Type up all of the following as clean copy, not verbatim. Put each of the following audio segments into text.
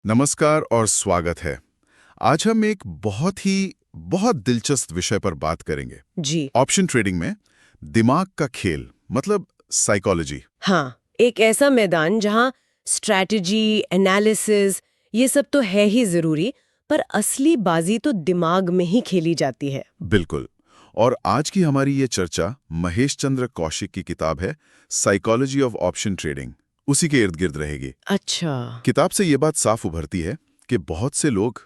नमस्कार और स्वागत है। आज हम एक बहुत दिलचस्प विषय पर बात करेंगे। जी ऑप्शन ट्रेडिंग में दिमाग का खेल, मतलब साइकोलॉजी। हाँ, एक ऐसा मैदान जहाँ स्ट्रैटेजी, एनालिसिस ये सब तो है ही जरूरी, पर असली बाजी तो दिमाग में ही खेली जाती है। बिल्कुल। और आज की हमारी ये चर्चा महेश चंद्र कौशिक की किताब है साइकोलॉजी ऑफ ऑप्शन ट्रेडिंग, उसी के इर्द गिर्द रहेगी। अच्छा। किताब से ये बात साफ उभरती है कि बहुत से लोग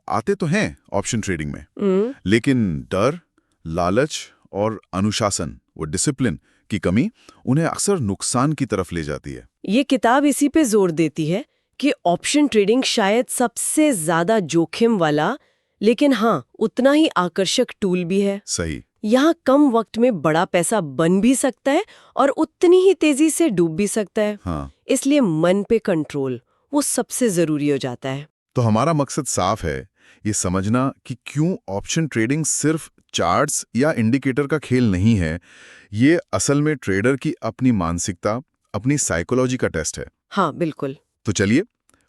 आते तो हैं ऑप्शन ट्रेडिंग में, लेकिन डर, लालच और अनुशासन, वो डिसिप्लिन की कमी उन्हें अक्सर नुकसान की तरफ ले जाती है। ये किताब इसी पे जोर देती है कि ऑप्शन ट्रेडिंग शायद सबसे ज्यादा जोखिम वाला, लेकिन हाँ उतना ही आकर्षक टूल भी है। सही। यहाँ कम वक्त में बड़ा पैसा बन भी सकता है और उतनी ही तेजी से डूब भी सकता है। हाँ। इसलिए मन पे कंट्रोल वो सबसे जरूरी हो जाता है। तो हमारा मकसद साफ है, ये समझना कि क्यों ऑप्शन ट्रेडिंग सिर्फ चार्ट्स या इंडिकेटर का खेल नहीं है। ये असल में ट्रेडर की अपनी मानसिकता, अपनी साइकोलॉजी का टेस्ट है। हाँ बिल्कुल। तो चलिए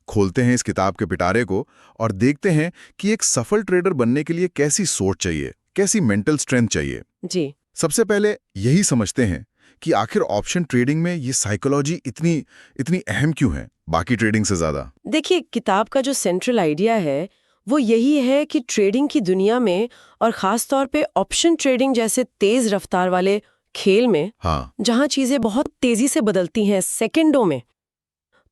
खोलते हैं इस किताब के पिटारे को और देखते हैं कि एक सफल ट्रेडर बनने के लिए कैसी सोच चाहिए, कैसी मेंटल स्ट्रेंथ चाहिए। जी। सबसे पहले यही समझते हैं कि आखिर ऑप्शन ट्रेडिंग में ये साइकोलॉजी इतनी अहम क्यों है बाकी ट्रेडिंग से ज्यादा। देखिए, किताब का जो सेंट्रल आइडिया है वो यही है कि ट्रेडिंग की दुनिया में, और खास तौर पे ऑप्शन ट्रेडिंग जैसे तेज रफ्तार वाले खेल में, हाँ। जहां चीजें बहुत तेजी से बदलती हैं सेकंडों में,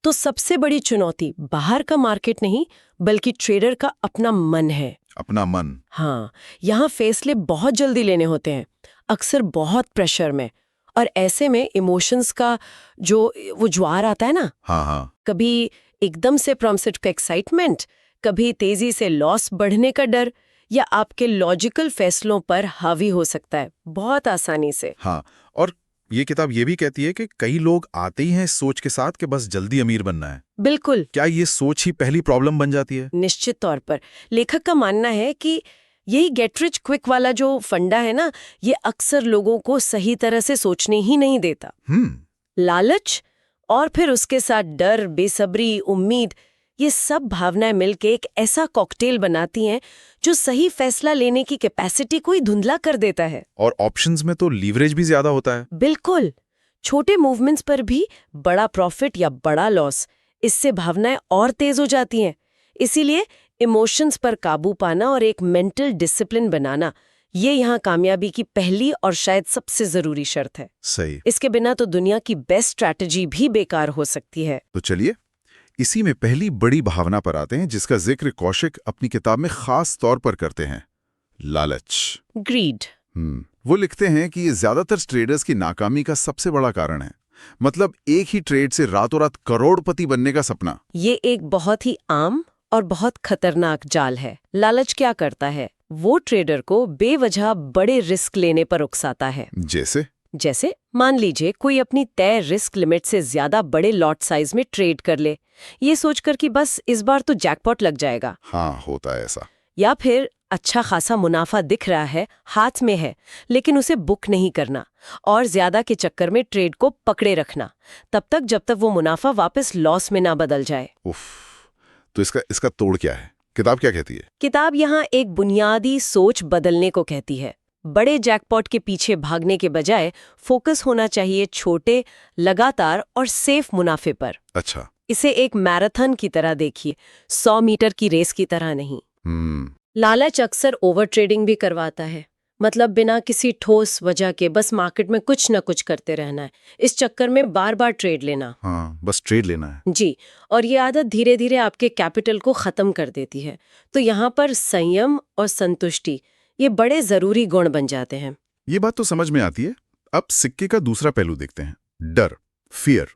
तो सबसे बड़ी चुनौती बाहर का मार्केट नहीं बल्कि ट्रेडर का अपना मन है। अपना मन। हाँ, यहाँ फैसले बहुत जल्दी लेने होते हैं, अक्सर बहुत प्रेशर में, और ऐसे में इमोशंस का जो वो ज्वार आता है ना, हाँ हाँ। कभी एकदम से प्रॉम्प्टेड का एक्साइटमेंट, कभी तेजी से लॉस बढ़ने का डर, या आपके लॉजिकल फैसलों पर हावी हो सकता है बहुत आसानी से। हाँ, और ये किताब ये भी कहती है कि कई लोग आते ही हैं इस सोच के साथ कि बस जल्दी अमीर बनना है। बिल्कुल। क्या ये सोच ही पहली प्रॉब्लम बन जाती है? निश्चित तौर पर लेखक का मानना है कि यही गेट रिच क्विक वाला जो फंडा है ना, ये अक्सर लोगों को सही तरह से सोचने ही नहीं देता। लालच और फिर उसके साथ डर, बेसब्री, उम्मीद, ये सब भावनाएं मिलके एक ऐसा कॉकटेल बनाती हैं जो सही फैसला लेने की कैपेसिटी को ही धुंधला कर देता है। और ऑप्शंस में तो लीवरेज भी ज्यादा होता है। बिल्कुल। छोटे मूवमेंट्स पर भी बड़ा प्रॉफिट या बड़ा लॉस, इससे भावनाएं और तेज हो जाती हैं। इसीलिए इमोशंस पर काबू पाना और एक मेंटल डिसिप्लिन बनाना, ये यहाँ कामयाबी की पहली और शायद सबसे जरूरी शर्त है। सही। इसके बिना तो दुनिया की बेस्ट स्ट्रैटेजी भी बेकार हो सकती है। तो चलिए इसी में पहली बड़ी भावना पर आते हैं जिसका जिक्र कौशिक अपनी किताब में खास तौर पर करते हैं, लालच। ग्रीड। वो लिखते हैं कि ये ज्यादातर ट्रेडर्स की नाकामी का सबसे बड़ा कारण है। मतलब एक ही ट्रेड से रातों रात करोड़पति बनने का सपना। ये एक बहुत ही आम और बहुत खतरनाक जाल है। लालच क्या करता है, वो ट्रेडर को बेवजह बड़े रिस्क लेने पर उकसाता है। जैसे मान लीजिए कोई अपनी तय रिस्क लिमिट से ज्यादा बड़े लॉट साइज में ट्रेड कर ले, ये सोचकर कि बस इस बार तो जैकपॉट लग जाएगा। हाँ, होता है ऐसा। या फिर अच्छा खासा मुनाफा दिख रहा है, हाथ में है, लेकिन उसे बुक नहीं करना और ज्यादा के चक्कर में ट्रेड को पकड़े रखना तब तक जब तक वो मुनाफा वापस लॉस में ना बदल जाए। उफ, तो इसका तोड़ क्या है? किताब क्या कहती है? किताब यहाँ एक बुनियादी सोच बदलने को कहती है। बड़े जैकपॉट के पीछे भागने के बजाय फोकस होना चाहिए छोटे, लगातार और सेफ मुनाफे पर। अच्छा। इसे एक मैराथन की तरह देखिए, 100 मीटर की रेस की तरह नहीं। लालच अक्सर ओवर ट्रेडिंग भी करवाता है, मतलब बिना किसी ठोस वजह के बस मार्केट में कुछ न कुछ करते रहना है, इस चक्कर में बार बार ट्रेड लेना। हाँ, बस ट्रेड लेना है। जी, और ये आदत धीरे धीरे आपके कैपिटल को खत्म कर देती है। तो यहाँ पर संयम और संतुष्टि ये बड़े जरूरी गुण बन जाते हैं। ये बात तो समझ में आती है। अब सिक्के का दूसरा पहलू देखते हैं, डर, फियर।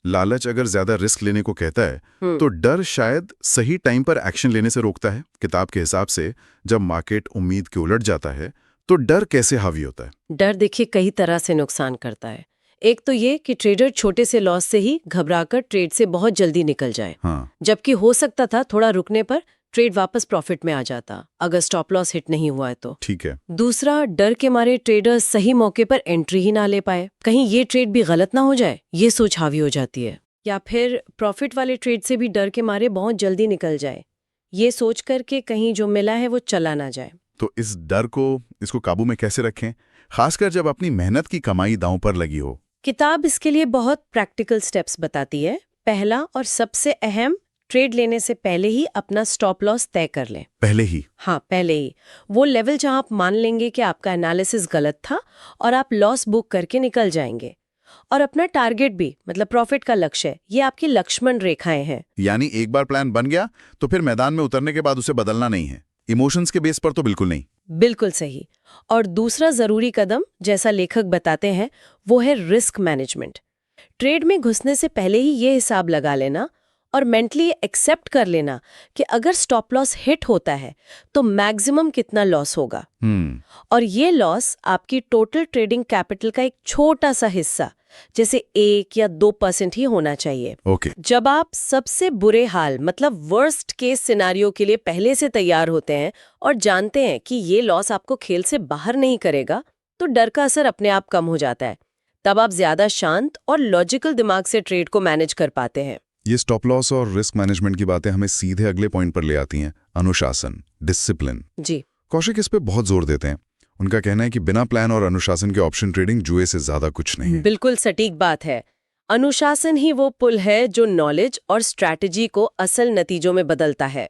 लालच अगर ज्यादा रिस्क लेने को कहता है तो डर शायद सही टाइम पर एक्शन लेने से रोकता है। किताब के हिसाब से जब मार्केट उम्मीद के उलट जाता है तो डर कैसे हावी होता है? डर देखिए कई तरह से नुकसान करता है। एक तो ये कि ट्रेडर छोटे से लॉस से ही घबराकर ट्रेड से बहुत जल्दी निकल जाए। हाँ। जबकि हो सकता था थोड़ा रुकने पर ट्रेड वापस प्रॉफिट में आ जाता, अगर स्टॉप लॉस हिट नहीं हुआ है तो। ठीक है। दूसरा, डर के मारे ट्रेडर सही मौके पर एंट्री ही ना ले पाए, कहीं ये ट्रेड भी गलत ना हो जाए, ये सोच हावी हो जाती है। या फिर प्रॉफिट वाले ट्रेड से भी डर के मारे बहुत जल्दी निकल जाए, ये सोच कर के कहीं जो मिला है वो चला ना जाए। तो इस डर को, इसको काबू में कैसे रखें, खासकर जब अपनी मेहनत की कमाई दांव पर लगी हो? किताब इसके लिए बहुत प्रैक्टिकल स्टेप्स बताती है। पहला और सबसे अहम, ट्रेड लेने से पहले ही अपना स्टॉप लॉस तय कर लें। पहले ही? हाँ, पहले ही। वो लेवल जहां आप मान लेंगे कि आपका एनालिसिस गलत था और आप लॉस बुक करके निकल जाएंगे। और अपना टारगेट भी, मतलब प्रॉफिट का लक्ष्य, ये आपकी लक्ष्मण रेखाएं हैं। यानी एक बार प्लान बन गया तो फिर मैदान में उतरने के बाद उसे बदलना नहीं है, इमोशंस के बेस पर तो बिल्कुल नहीं। बिल्कुल सही। और दूसरा जरूरी कदम, जैसा लेखक बताते हैं, वो है रिस्क मैनेजमेंट। ट्रेड में घुसने से पहले ही ये हिसाब लगा लेना और मेंटली एक्सेप्ट कर लेना कि अगर स्टॉप लॉस हिट होता है तो मैक्सिमम कितना लॉस होगा। और ये लॉस आपकी टोटल ट्रेडिंग कैपिटल का एक छोटा सा हिस्सा, जैसे 1 या 2% ही होना चाहिए। ओके। जब आप सबसे बुरे हाल, मतलब वर्स्ट केस सिनारियो के लिए पहले से तैयार होते हैं और जानते हैं कि ये लॉस आपको खेल से बाहर नहीं करेगा, तो डर का असर अपने आप कम हो जाता है। तब आप ज्यादा शांत और लॉजिकल दिमाग से ट्रेड को मैनेज कर पाते हैं। ये स्टॉप लॉस और रिस्क मैनेजमेंट की बातें हमें सीधे अगले पॉइंट पर ले आती हैं, अनुशासन, डिसिप्लिन। जी। कौशिक इस पे बहुत जोर देते हैं। उनका कहना है कि बिना प्लान और अनुशासन के ऑप्शन ट्रेडिंग जुए से ज्यादा कुछ नहीं है। बिल्कुल सटीक बात है। अनुशासन ही वो पुल है जो नॉलेज और स्ट्रैटेजी को असल नतीजों में बदलता है।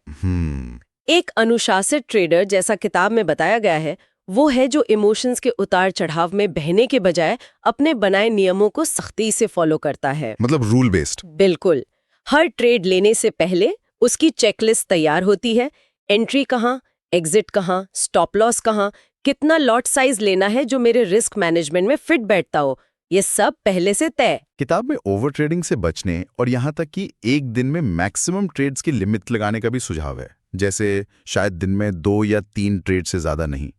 एक अनुशासित ट्रेडर, जैसा किताब में बताया गया है, वो है जो इमोशंस के उतार चढ़ाव में बहने के बजाय अपने बनाए नियमों को सख्ती से फॉलो करता है। मतलब रूल बेस्ड। बिल्कुल। हर ट्रेड लेने से पहले उसकी चेकलिस्ट तैयार होती है। एंट्री कहाँ, एग्जिट कहाँ, स्टॉप लॉस कहाँ, कितना लॉट साइज लेना है जो मेरे रिस्क मैनेजमेंट में फिट बैठता हो, ये सब पहले से तय। किताब में ओवर ट्रेडिंग से बचने और यहाँ तक कि एक दिन में मैक्सिमम ट्रेड्स की लिमिट लगाने का भी सुझाव है, जैसे शायद दिन में 2 या 3 ट्रेड से ज्यादा नहीं।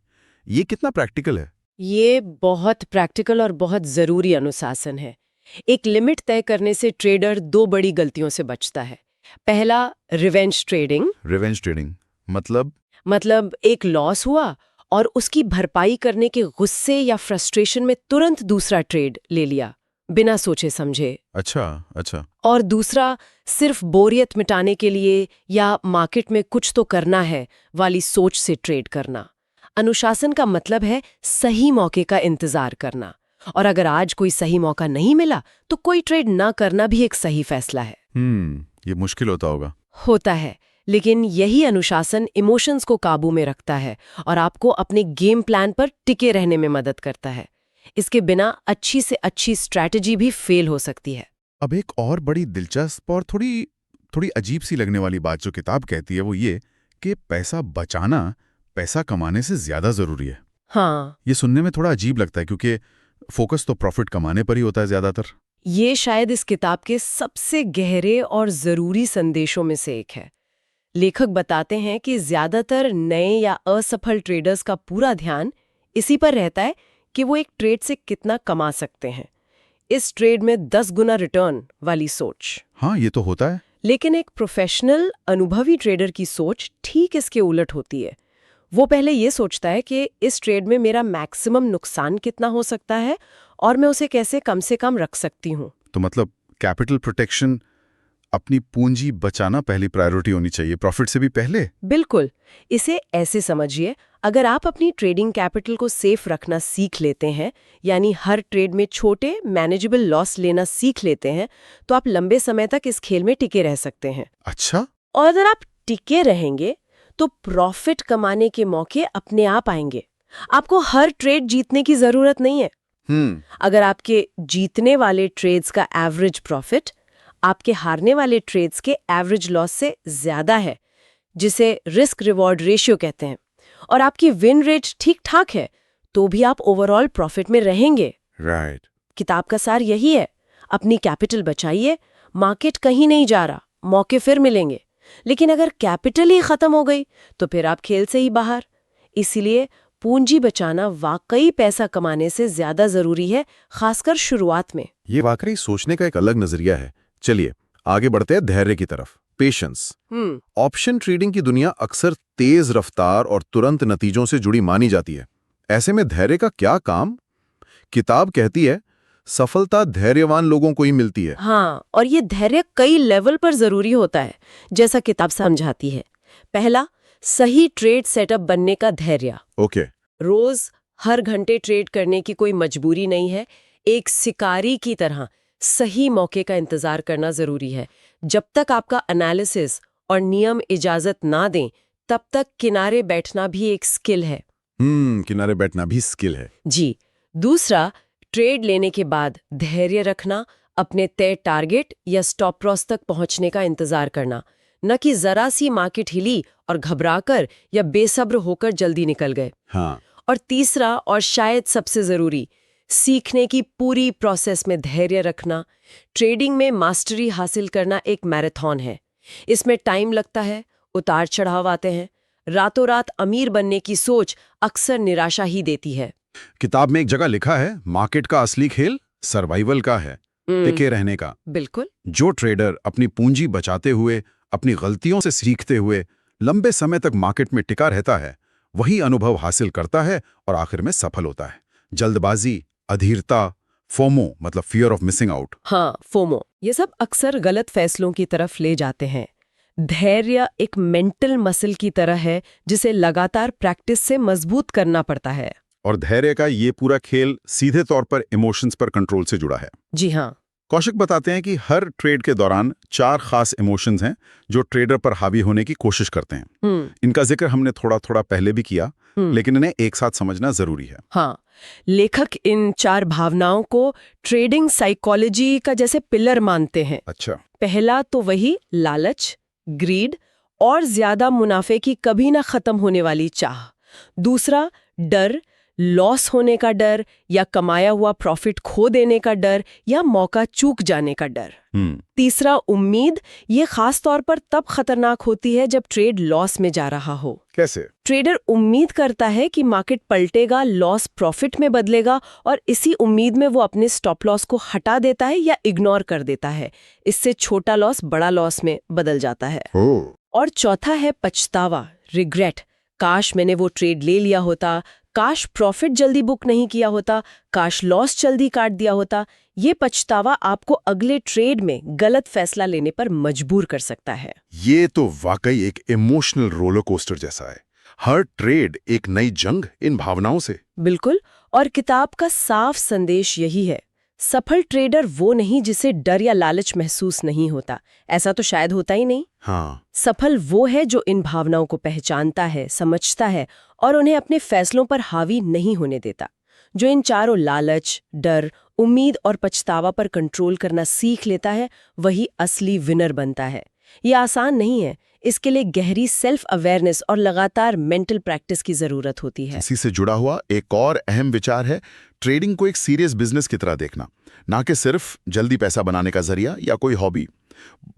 ये कितना प्रैक्टिकल है? ये बहुत प्रैक्टिकल और बहुत जरूरी अनुशासन है। एक लिमिट तय करने से ट्रेडर 2 बड़ी गलतियों से बचता है। पहला, रिवेंज ट्रेडिंग। रिवेंज ट्रेडिंग मतलब एक लॉस हुआ और उसकी भरपाई करने के गुस्से या फ्रस्ट्रेशन में तुरंत दूसरा ट्रेड ले लिया, बिना सोचे समझे। अच्छा। और दूसरा, सिर्फ बोरियत मिटाने के लिए या मार्केट में कुछ तो करना है वाली सोच से ट्रेड करना। अनुशासन का मतलब है सही मौके का इंतजार करना, और अगर आज कोई सही मौका नहीं मिला तो कोई ट्रेड ना करना भी एक सही फैसला है। ये मुश्किल होता है, लेकिन यही अनुशासन इमोशंस को काबू में रखता है और आपको अपने गेम प्लान पर टिके रहने में मदद करता है। इसके बिना अच्छी से अच्छी स्ट्रैटेजी भी फेल हो सकती है। अब एक और बड़ी दिलचस्प और थोड़ी अजीब सी लगने वाली बात जो किताब कहती है वो ये कि पैसा बचाना पैसा कमाने से ज्यादा जरूरी है। हाँ, ये सुनने में थोड़ा अजीब लगता है क्योंकि फोकस तो प्रॉफिट कमाने पर ही होता है ज्यादातर। ये शायद इस किताब के सबसे गहरे और जरूरी संदेशों में से एक है। लेखक बताते हैं कि ज्यादातर नए या असफल ट्रेडर्स का पूरा ध्यान इसी पर रहता है कि वो एक ट्रेड से कितना कमा सकते हैं, इस ट्रेड में 10 गुना रिटर्न वाली सोच। हाँ, ये तो होता है। लेकिन एक प्रोफेशनल अनुभवी ट्रेडर की सोच ठीक इसके उलट होती है। वो पहले ये सोचता है कि इस ट्रेड में मेरा मैक्सिमम नुकसान कितना हो सकता है और मैं उसे कैसे कम से कम रख सकती हूँ। तो मतलब कैपिटल प्रोटेक्शन, अपनी पूंजी बचाना पहली प्रायोरिटी होनी चाहिए, प्रॉफिट से भी पहले। बिल्कुल। इसे ऐसे समझिए, अगर आप अपनी ट्रेडिंग कैपिटल को सेफ रखना सीख लेते हैं, यानी हर ट्रेड में छोटे मैनेजेबल लॉस लेना सीख लेते हैं, तो आप लंबे समय तक इस खेल में टिके रह सकते हैं। अच्छा। और अगर आप टिके रहेंगे तो प्रॉफिट कमाने के मौके अपने आप आएंगे। आपको हर ट्रेड जीतने की जरूरत नहीं है। अगर आपके जीतने वाले ट्रेड्स का एवरेज प्रॉफिट आपके हारने वाले ट्रेड्स के एवरेज लॉस से ज्यादा है, जिसे रिस्क रिवॉर्ड रेशियो कहते हैं, और आपकी विन रेट ठीक ठाक है, तो भी आप ओवरऑल प्रॉफिट में रहेंगे। राइट। किताब का सार यही है, अपनी कैपिटल बचाइए, मार्केट कहीं नहीं जा रहा, मौके फिर मिलेंगे। लेकिन अगर कैपिटल ही खत्म हो गई तो फिर आप खेल से ही बाहर। इसीलिए पूंजी बचाना वाकई पैसा कमाने से ज्यादा जरूरी है, खासकर शुरुआत में। ये वाकई सोचने का एक अलग नजरिया है। चलिए आगे बढ़ते हैं धैर्य की तरफ, पेशेंस। ऑप्शन ट्रेडिंग की दुनिया अक्सर तेज रफ्तार और तुरंत नतीजों से जुड़ी मानी जाती है। ऐसे में धैर्य का क्या काम? किताब कहती है, सफलता धैर्यवान लोगों को ही मिलती है। हाँ, और ये धैर्य कई लेवल पर जरूरी होता है, जैसा किताब समझाती है। पहला, सही ट्रेड सेटअप बनने का धैर्य। ओके। रोज हर घंटे ट्रेड करने की कोई मजबूरी नहीं है। एक शिकारी की तरह सही मौके का इंतजार करना जरूरी है। जब तक आपका एनालिसिस और नियम इजाजत ना दें, तब तक किनारे बैठना भी एक स्किल है। किनारे बैठना भी स्किल है। जी। दूसरा, ट्रेड लेने के बाद धैर्य रखना, अपने तय टारगेट या स्टॉप लॉस तक पहुंचने का इंतजार करना, न कि जरा सी मार्केट हिली और घबराकर या बेसब्र होकर जल्दी निकल गए। हाँ। और तीसरा और शायद सबसे जरूरी, सीखने की पूरी प्रोसेस में धैर्य रखना। ट्रेडिंग में मास्टरी हासिल करना एक मैराथन है। इसमें टाइम लगता है, उतार चढ़ाव आते हैं। रातों रात अमीर बनने की सोच अक्सर निराशा ही देती है। किताब में एक जगह लिखा है, मार्केट का असली खेल सर्वाइवल का है, टिके रहने का। बिल्कुल। जो ट्रेडर अपनी पूंजी बचाते हुए, अपनी गलतियों से सीखते हुए लंबे समय तक मार्केट में टिका रहता है, वही अनुभव हासिल करता है और आखिर में सफल होता है। जल्दबाजी, अधीरता, फोमो मतलब फियर ऑफ मिसिंग आउट। हाँ, फोमो, ये सब अक्सर गलत फैसलों की तरफ ले जाते हैं। धैर्य एक मेंटल मसल की तरह है, जिसे लगातार प्रैक्टिस से मजबूत करना पड़ता है। और धैर्य का ये पूरा खेल सीधे तौर पर इमोशंस पर कंट्रोल से जुड़ा है। जी हाँ। कौशिक बताते हैं कि हर ट्रेड के दौरान 4 खास इमोशंस हैं जो ट्रेडर पर हावी होने की कोशिश करते हैं। इनका जिक्र हमने थोड़ा थोड़ा पहले भी किया, लेकिन इन्हें एक साथ समझना जरूरी है। हाँ, लेखक इन 4 भावनाओं को ट्रेडिंग साइकोलॉजी का जैसे पिलर मानते हैं। अच्छा। पहला तो वही लालच, ग्रीड और ज्यादा मुनाफे की कभी ना खत्म होने वाली चाह। दूसरा, डर, लॉस होने का डर या कमाया हुआ प्रॉफिट खो देने का डर या मौका चूक जाने का डर। तीसरा, उम्मीद, ये खास तौर पर तब खतरनाक होती है जब ट्रेड लॉस में जा रहा हो। कैसे? ट्रेडर उम्मीद करता है कि मार्केट पलटेगा, लॉस प्रॉफिट में बदलेगा, और इसी उम्मीद में वो अपने स्टॉप लॉस को हटा देता है या इग्नोर कर देता है। इससे छोटा लॉस बड़ा लॉस में बदल जाता है। और चौथा है पछतावा, रिग्रेट। काश मैंने वो ट्रेड ले लिया होता, काश प्रॉफिट जल्दी बुक नहीं किया होता, काश लॉस जल्दी काट दिया होता। ये पछतावा आपको अगले ट्रेड में गलत फैसला लेने पर मजबूर कर सकता है। ये तो वाकई एक इमोशनल रोलर कोस्टर जैसा है। हर ट्रेड एक नई जंग इन भावनाओं से। बिल्कुल। और किताब का साफ संदेश यही है, सफल ट्रेडर वो नहीं जिसे डर या लालच महसूस नहीं होता। ऐसा तो शायद होता ही नहीं। हाँ। सफल वो है जो इन भावनाओं को पहचानता है, समझता है और उन्हें अपने फैसलों पर हावी नहीं होने देता। जो इन चारों लालच, डर, उम्मीद और पछतावा पर कंट्रोल करना सीख लेता है, वही असली विनर बनता है। ये आसान नहीं है। इसके लिए गहरी सेल्फ अवेयरनेस और लगातार मेंटल प्रैक्टिस की जरूरत होती है। इसी से जुड़ा हुआ एक और अहम विचार है ट्रेडिंग को एक सीरियस बिजनेस की तरह देखना, ना कि सिर्फ जल्दी पैसा बनाने का जरिया या कोई हॉबी।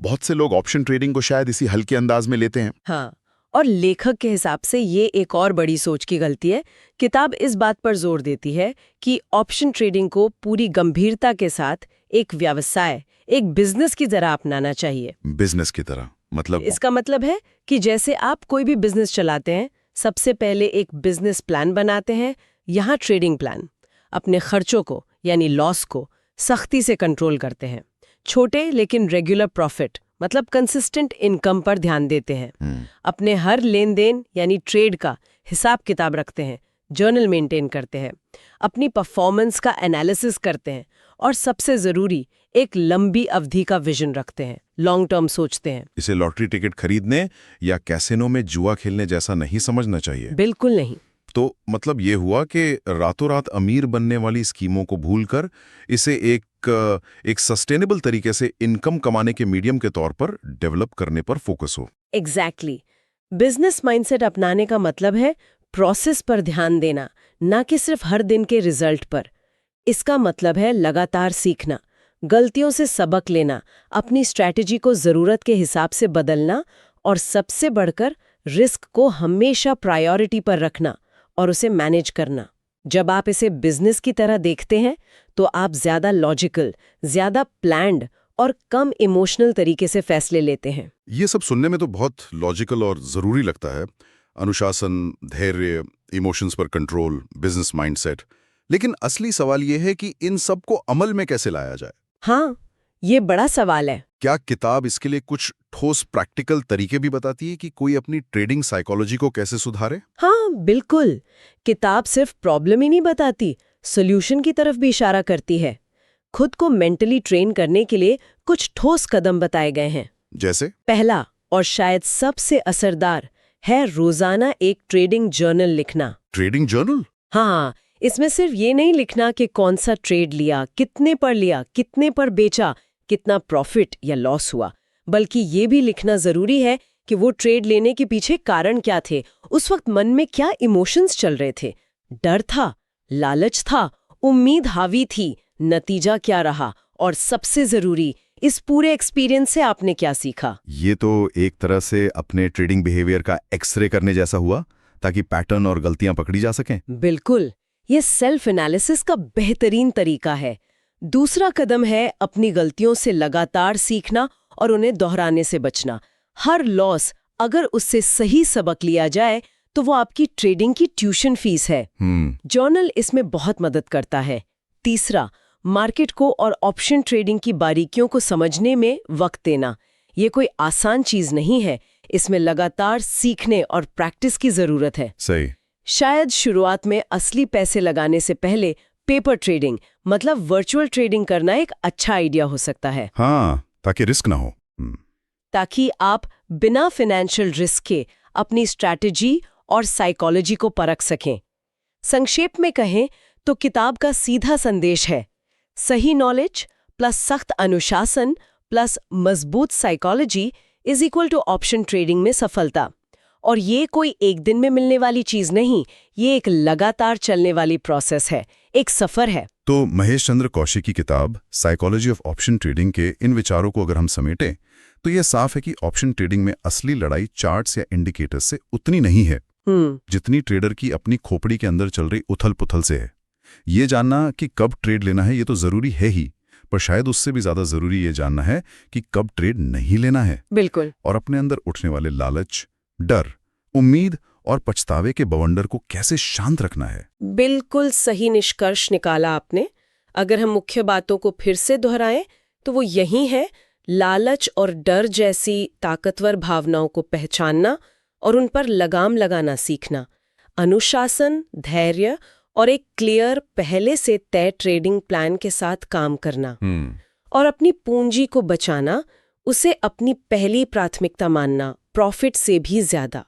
बहुत से लोग ऑप्शन ट्रेडिंग को शायद इसी हल्के अंदाज में लेते हैं। हाँ, और लेखक के हिसाब से ये एक और बड़ी सोच की गलती है। किताब इस बात पर जोर देती है कि ऑप्शन ट्रेडिंग को पूरी गंभीरता के साथ एक व्यवसाय, एक बिजनेस की तरह अपनाना चाहिए। बिजनेस की तरह मतलब? इसका मतलब है कि जैसे आप कोई भी बिजनेस चलाते हैं, सबसे पहले एक बिजनेस प्लान बनाते हैं। यहाँ ट्रेडिंग प्लान अपने खर्चों को यानी लॉस को सख्ती से कंट्रोल करते हैं। छोटे लेकिन रेगुलर प्रॉफिट मतलब कंसिस्टेंट इनकम पर ध्यान देते हैं। अपने हर लेन देन यानी ट्रेड का हिसाब किताब रखते हैं, जर्नल मेंटेन करते हैं, अपनी परफॉर्मेंस का एनालिसिस करते हैं और सबसे जरूरी एक लंबी अवधि का विजन रखते हैं, लॉन्ग टर्म सोचते हैं। इसे लॉटरी टिकट खरीदने या कैसीनो में जुआ खेलने जैसा नहीं समझना चाहिए। बिल्कुल नहीं। तो मतलब ये हुआ कि रातों रात अमीर बनने वाली स्कीमों को भूलकर इसे एक सस्टेनेबल तरीके से इनकम कमाने के मीडियम के तौर पर डेवलप करने पर फोकस हो। एग्जैक्टली। बिजनेस माइंडसेट अपनाने का मतलब है प्रोसेस पर ध्यान देना, ना कि सिर्फ हर दिन के रिजल्ट पर। इसका मतलब है लगातार सीखना, गलतियों से सबक लेना, अपनी स्ट्रैटेजी को जरूरत के हिसाब से बदलना और सबसे बढ़कर रिस्क को हमेशा प्रायोरिटी पर रखना और उसे मैनेज करना। जब आप इसे बिजनेस की तरह देखते हैं तो आप ज्यादा लॉजिकल, ज्यादा प्लान्ड और कम इमोशनल तरीके से फैसले लेते हैं। ये सब सुनने में तो बहुत लॉजिकल और जरूरी लगता है। अनुशासन, धैर्य, इमोशंस पर कंट्रोल, बिजनेस माइंडसेट। लेकिन असली सवाल ये है कि इन सब को अमल में कैसे लाया जाए। हाँ, ये बड़ा सवाल है। क्या किताब इसके लिए कुछ ठोस प्रैक्टिकल तरीके भी बताती है कि कोई अपनी ट्रेडिंग साइकोलॉजी को कैसे सुधारे? हाँ, बिल्कुल। किताब सिर्फ प्रॉब्लम ही नहीं बताती, सॉल्यूशन की तरफ भी इशारा करती है। खुद को मेंटली ट्रेन करने के लिए कुछ ठोस कदम बताए गए हैं। जैसे? पहला और शायद सबसे असरदार है रोजाना एक ट्रेडिंग जर्नल लिखना। Trading journal? हाँ, इसमें सिर्फ ये नहीं लिखना कि कौन सा ट्रेड लिया, कितने पर बेचा, कितना प्रॉफिट या लॉस हुआ, बल्कि ये भी लिखना जरूरी है कि वो ट्रेड लेने के पीछे कारण क्या थे, उस वक्त मन में क्या इमोशंस चल रहे थे। डर था, लालच था, उम्मीद हावी थी, नतीजा क्या रहा, और सबसे जरूरी, इस पूरे एक्सपीरियंस से आपने क्या सीखा। ये तो एक तरह से अपने ट्रेडिंग बिहेवियर का एक्सरे करने जैसा हुआ, ताकि पैटर्न और गलतियां पकड़ी जा सकें। बिल्कुल, ये सेल्फ एनालिसिस का बेहतरीन तरीका है। दूसरा कदम है अपनी गलतियों से लगातार सीखना और उन्हें दोहराने से बचना। हर लॉस अगर उससे सही सबक लिया जाए तो वो आपकी ट्रेडिंग की ट्यूशन फीस है। जर्नल इसमें बहुत मदद करता है। तीसरा, मार्केट को और ऑप्शन ट्रेडिंग की बारीकियों को समझने में वक्त देना। ये कोई आसान चीज नहीं है, इसमें लगातार सीखने और प्रैक्टिस की जरूरत है। सही। शायद शुरुआत में असली पैसे लगाने से पहले पेपर ट्रेडिंग मतलब वर्चुअल ट्रेडिंग करना एक अच्छा आइडिया हो सकता है। हाँ, ताकि रिस्क ना हो। ताकि आप बिना फाइनेंशियल रिस्क के अपनी स्ट्रैटेजी और साइकोलॉजी को परख सकें। संक्षेप में कहें तो किताब का सीधा संदेश है, सही नॉलेज प्लस सख्त अनुशासन प्लस मजबूत psychology is equal to option trading में सफलता। और ये कोई एक दिन में मिलने वाली चीज नहीं, ये एक लगातार चलने वाली प्रोसेस है, एक सफर है। तो महेश चंद्र कौशिक की किताब साइकोलॉजी ऑफ ऑप्शन ट्रेडिंग के इन विचारों को अगर हम समेटें तो यह साफ है कि ऑप्शन ट्रेडिंग में असली लड़ाई चार्ट्स या इंडिकेटर्स से उतनी नहीं है जितनी ट्रेडर की अपनी खोपड़ी के अंदर चल रही उथल पुथल से है। ये जानना कि कब ट्रेड लेना है ये तो जरूरी है ही, पर शायद उससे भी ज्यादा जरूरी ये जानना है कि कब ट्रेड नहीं लेना है। बिल्कुल। और अपने अंदर उठने वाले लालच, डर, उम्मीद और पछतावे के बवंडर को कैसे शांत रखना है। बिल्कुल सही निष्कर्ष निकाला आपने। अगर हम मुख्य बातों को फिर से दोहराएं तो वो यही है, लालच और डर जैसी ताकतवर भावनाओं को पहचानना और उन पर लगाम लगाना सीखना, अनुशासन, धैर्य और एक क्लियर पहले से तय ट्रेडिंग प्लान के साथ काम करना और अपनी पूंजी को बचाना, उसे अपनी पहली प्राथमिकता मानना, प्रॉफिट से भी ज्यादा।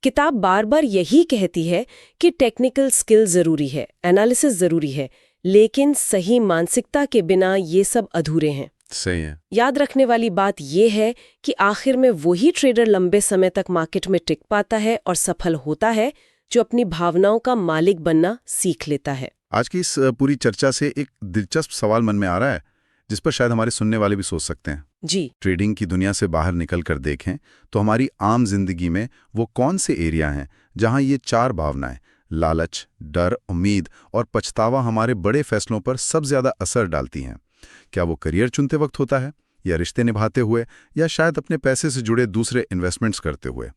किताब बार बार यही कहती है कि टेक्निकल स्किल जरूरी है, एनालिसिस जरूरी है, लेकिन सही मानसिकता के बिना ये सब अधूरे हैं। सही है। याद रखने वाली बात यह है कि आखिर में वही ट्रेडर लंबे समय तक मार्केट में टिक पाता है और सफल होता है जो अपनी भावनाओं का मालिक बनना सीख लेता है। आज की इस पूरी चर्चा से एक दिलचस्प सवाल मन में आ रहा है जिस पर शायद हमारे सुनने वाले भी सोच सकते हैं। जी। ट्रेडिंग की दुनिया से बाहर निकल कर देखें तो हमारी आम जिंदगी में वो कौन से एरिया हैं जहां ये चार भावनाएं, लालच, डर, उम्मीद और पछतावा हमारे बड़े फैसलों पर सबसे ज्यादा असर डालती हैं। क्या वो करियर चुनते वक्त होता है, या रिश्ते निभाते हुए, या शायद अपने पैसे से जुड़े दूसरे इन्वेस्टमेंट्स करते हुए?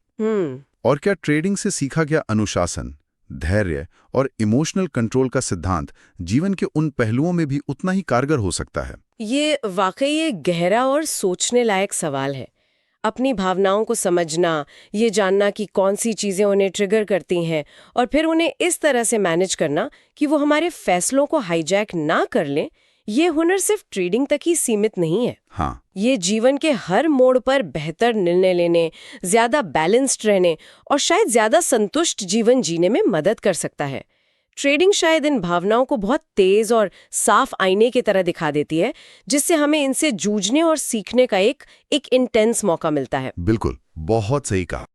और क्या ट्रेडिंग से सीखा गया अनुशासन, धैर्य और इमोशनल कंट्रोल का सिद्धांत जीवन के उन पहलुओं में भी उतना ही कारगर हो सकता है? ये वाकई एक गहरा और सोचने लायक सवाल है। अपनी भावनाओं को समझना, ये जानना कि कौन सी चीजें उन्हें ट्रिगर करती हैं और फिर उन्हें इस तरह से मैनेज करना कि वो हमारे फैसलों को हाईजैक ना कर लें, ये हुनर सिर्फ ट्रेडिंग तक ही सीमित नहीं है। हाँ। ये जीवन के हर मोड़ पर बेहतर निर्णय लेने, ज्यादा बैलेंस्ड रहने और शायद ज्यादा संतुष्ट जीवन जीने में मदद कर सकता है। ट्रेडिंग शायद इन भावनाओं को बहुत तेज और साफ आईने की तरह दिखा देती है, जिससे हमें इनसे जूझने और सीखने का एक इंटेंस मौका मिलता है। बिल्कुल, बहुत सही कहा।